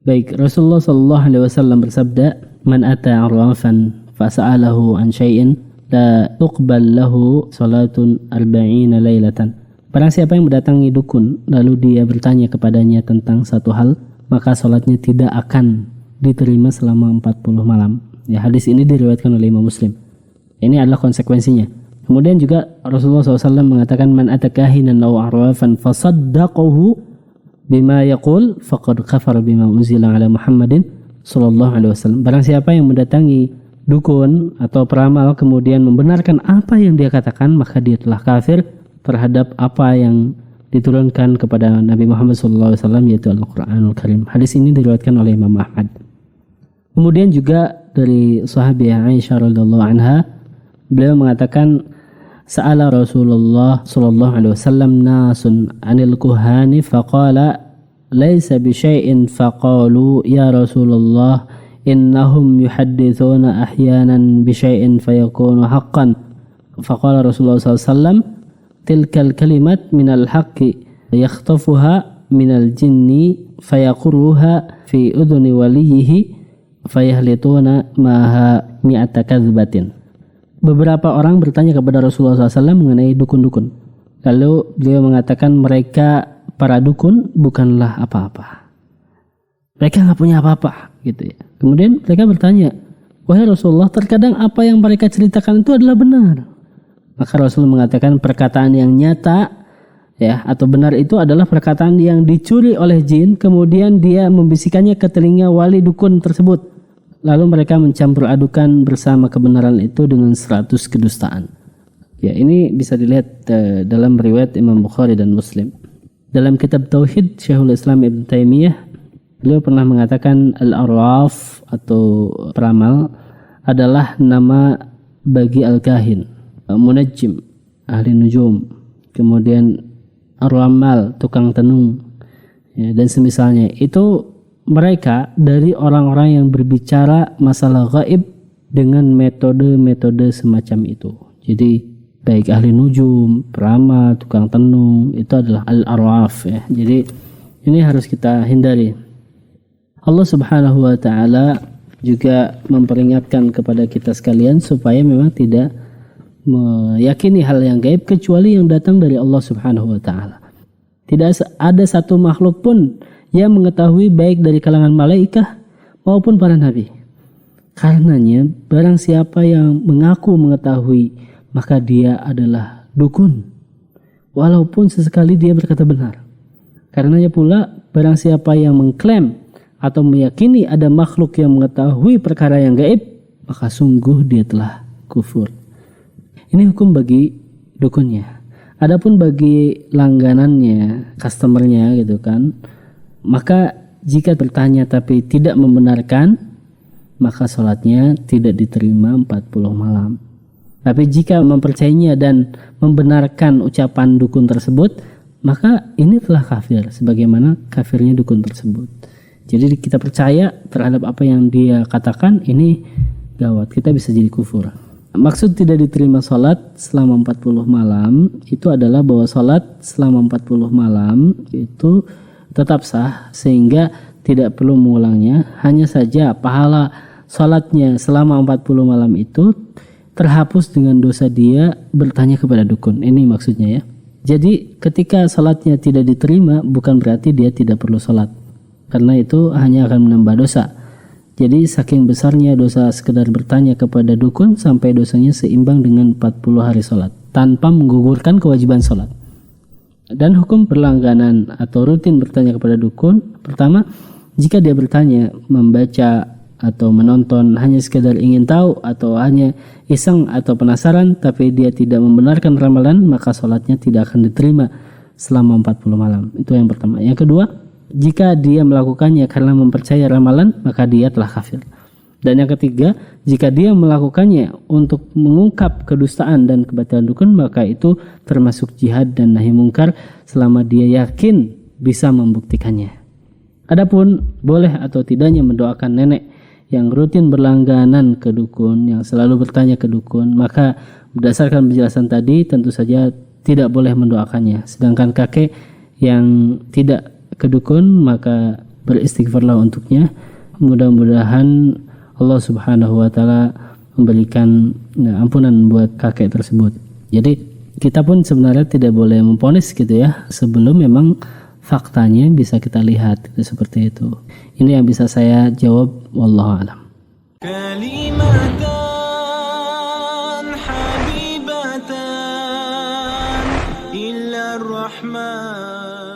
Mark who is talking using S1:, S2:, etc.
S1: Baik, Rasulullah sallallahu alaihi wasallam bersabda, "Man ata 'arrafan fas'alahu an syai'in la tuqbal lahu salatun 40 lailatan." Barang siapa yang mendatangi dukun lalu dia bertanya kepadanya tentang satu hal, maka salatnya tidak akan diterima selama 40 malam. Ya, hadis ini diriwayatkan oleh Imam Muslim. Ini adalah konsekuensinya. Kemudian juga Rasulullah SAW mengatakan, "Man atakahinan aw 'arrafan fasaddaqahu bima yaqul faqad kafara bima unzila ala Muhammadin sallallahu alaihi wasallam." Barang siapa yang mendatangi dukun atau peramal kemudian membenarkan apa yang dia katakan, maka dia telah kafir terhadap apa yang diturunkan kepada Nabi Muhammad sallallahu alaihi wasallam, yaitu Al-Qur'anul Karim. Hadis ini diriwayatkan oleh Imam Ahmad. Kemudian juga dari sahabiah Aisyah radhiyallahu anha, beliau mengatakan, "Sa'ala Rasulullah sallallahu alaihi wasallam nasun 'anil kuhani faqala laysa bi syai'in faqalu ya Rasulullah innahum yuhaddithuna ahyanan bi syai'in fayakunu haqqan." Faqala Rasulullah sallallahu alaihi wasallam, "Tilkal kalimat minal haqqi yakhtafuha minal jinni fayaqurruha fi udhuni waliyihi fayahlituna maha mi'ata kadzbatin." Beberapa orang bertanya kepada Rasulullah SAW mengenai dukun-dukun. Lalu beliau mengatakan mereka para dukun bukanlah apa-apa. Mereka nggak punya apa-apa, gitu ya. Kemudian mereka bertanya, "Wahai Rasulullah, terkadang apa yang mereka ceritakan itu adalah benar." Maka Rasul mengatakan perkataan yang nyata, ya, atau benar itu adalah perkataan yang dicuri oleh jin, kemudian dia membisikannya ke telinga wali dukun tersebut. Lalu mereka mencampur adukan bersama kebenaran itu dengan 100 kedustaan. Ya, ini bisa dilihat dalam riwayat Imam Bukhari dan Muslim. Dalam kitab Tauhid Syekhul Islam Ibn Taimiyah, beliau pernah mengatakan al-arwaf atau peramal adalah nama bagi al-kahin, munajjim, ahli nujum, kemudian ar-ramal, tukang tenung, ya, dan semisalnya. Itu mereka dari orang-orang yang berbicara masalah gaib dengan metode-metode semacam itu. Jadi baik ahli nujum, peramal, tukang tenung, itu adalah al-arwaf, ya. Jadi ini harus kita hindari. Allah Subhanahu wa taala juga memperingatkan kepada kita sekalian supaya memang tidak meyakini hal yang gaib kecuali yang datang dari Allah Subhanahu wa taala. Tidak ada satu makhluk pun yang mengetahui baik dari kalangan malaikat maupun para nabi. Karenanya barang siapa yang mengaku mengetahui, maka dia adalah dukun, walaupun sesekali dia berkata benar. Karenanya pula barang siapa yang mengklaim atau meyakini ada makhluk yang mengetahui perkara yang gaib, maka sungguh dia telah kufur. Ini hukum bagi dukunnya. Adapun bagi langganannya, customernya gitu kan, maka jika bertanya tapi tidak membenarkan, maka sholatnya tidak diterima 40 malam. Tapi jika mempercayainya dan membenarkan ucapan dukun tersebut, maka ini telah kafir, sebagaimana kafirnya dukun tersebut. Jadi kita percaya terhadap apa yang dia katakan, ini gawat, kita bisa jadi kufur. Maksud tidak diterima sholat selama 40 malam itu adalah bahwa sholat selama 40 malam itu tetap sah sehingga tidak perlu mengulangnya. Hanya saja pahala salatnya selama 40 malam itu terhapus dengan dosa dia bertanya kepada dukun. Ini maksudnya, ya. Jadi ketika salatnya tidak diterima bukan berarti dia tidak perlu salat, karena itu hanya akan menambah dosa. Jadi saking besarnya dosa sekedar bertanya kepada dukun sampai dosanya seimbang dengan 40 hari salat tanpa menggugurkan kewajiban salat. Dan hukum berlangganan atau rutin bertanya kepada dukun, pertama, jika dia bertanya, membaca atau menonton hanya sekedar ingin tahu atau hanya iseng atau penasaran tapi dia tidak membenarkan ramalan, maka sholatnya tidak akan diterima selama 40 malam. Itu yang pertama. Yang kedua, jika dia melakukannya karena mempercayai ramalan, maka dia telah kafir. Dan yang ketiga, jika dia melakukannya untuk mengungkap kedustaan dan kebatilan dukun, maka itu termasuk jihad dan nahi mungkar selama dia yakin bisa membuktikannya. Adapun boleh atau tidaknya mendoakan nenek yang rutin berlangganan ke dukun, yang selalu bertanya ke dukun, maka berdasarkan penjelasan tadi tentu saja tidak boleh mendoakannya. Sedangkan kakek yang tidak ke dukun, maka beristighfarlah untuknya. Mudah-mudahan Allah Subhanahu wa taala memberikan ampunan buat kakek tersebut. Jadi kita pun sebenarnya tidak boleh memponis gitu ya, sebelum memang faktanya bisa kita lihat gitu, seperti itu. Ini yang bisa saya jawab, wallahu a'lam.
S2: Kalimatan habibatan ila rahman